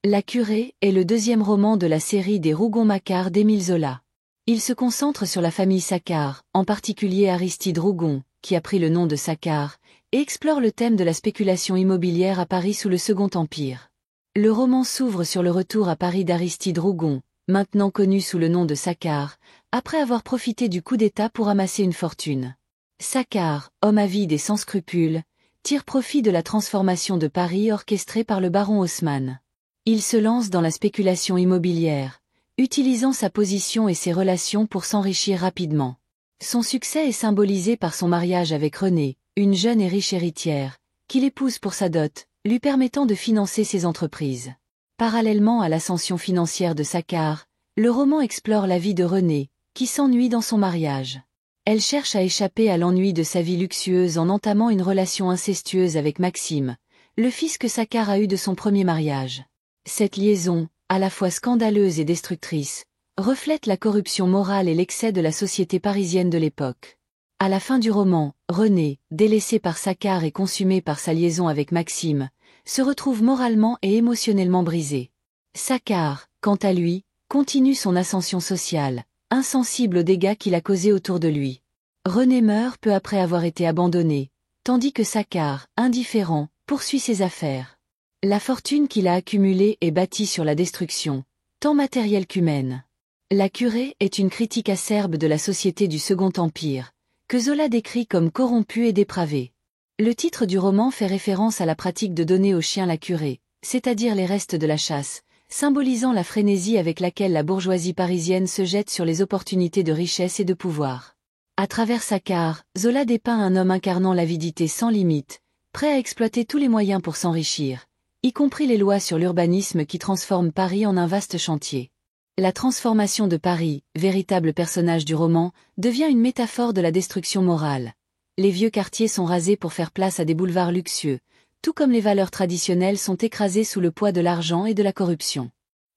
La Curée est le deuxième roman de la série des Rougon-Macquart d'Émile Zola. Il se concentre sur la famille Saccard, en particulier Aristide Rougon, qui a pris le nom de Saccard, et explore le thème de la spéculation immobilière à Paris sous le Second Empire. Le roman s'ouvre sur le retour à Paris d'Aristide Rougon, maintenant connu sous le nom de Saccard, après avoir profité du coup d'État pour amasser une fortune. Saccard, homme avide et sans scrupules, tire profit de la transformation de Paris orchestrée par le baron Haussmann. Il se lance dans la spéculation immobilière, utilisant sa position et ses relations pour s'enrichir rapidement. Son succès est symbolisé par son mariage avec Renée, une jeune et riche héritière, qu'il épouse pour sa dot, lui permettant de financer ses entreprises. Parallèlement à l'ascension financière de Saccard, le roman explore la vie de Renée, qui s'ennuie dans son mariage. Elle cherche à échapper à l'ennui de sa vie luxueuse en entamant une relation incestueuse avec Maxime, le fils que Saccard a eu de son premier mariage. Cette liaison, à la fois scandaleuse et destructrice, reflète la corruption morale et l'excès de la société parisienne de l'époque. À la fin du roman, Renée, délaissée par Saccard et consumée par sa liaison avec Maxime, se retrouve moralement et émotionnellement brisée. Saccard, quant à lui, continue son ascension sociale, insensible aux dégâts qu'il a causés autour de lui. Renée meurt peu après avoir été abandonnée, tandis que Saccard, indifférent, poursuit ses affaires. La fortune qu'il a accumulée est bâtie sur la destruction, tant matérielle qu'humaine. La Curée est une critique acerbe de la société du Second Empire, que Zola décrit comme corrompue et dépravée. Le titre du roman fait référence à la pratique de donner aux chiens la curée, c'est-à-dire les restes de la chasse, symbolisant la frénésie avec laquelle la bourgeoisie parisienne se jette sur les opportunités de richesse et de pouvoir. À travers Saccard, Zola dépeint un homme incarnant l'avidité sans limite, prêt à exploiter tous les moyens pour s'enrichir, y compris les lois sur l'urbanisme qui transforment Paris en un vaste chantier. La transformation de Paris, véritable personnage du roman, devient une métaphore de la destruction morale. Les vieux quartiers sont rasés pour faire place à des boulevards luxueux, tout comme les valeurs traditionnelles sont écrasées sous le poids de l'argent et de la corruption.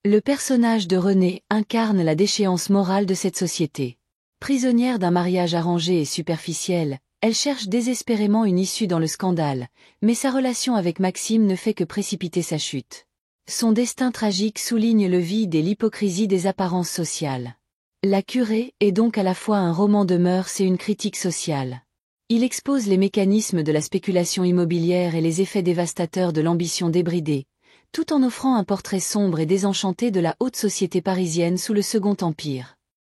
Le personnage de Renée incarne la déchéance morale de cette société. Prisonnière d'un mariage arrangé et superficiel, elle cherche désespérément une issue dans le scandale, mais sa relation avec Maxime ne fait que précipiter sa chute. Son destin tragique souligne le vide et l'hypocrisie des apparences sociales. La Curée est donc à la fois un roman de mœurs et une critique sociale. Il expose les mécanismes de la spéculation immobilière et les effets dévastateurs de l'ambition débridée, tout en offrant un portrait sombre et désenchanté de la haute société parisienne sous le Second Empire.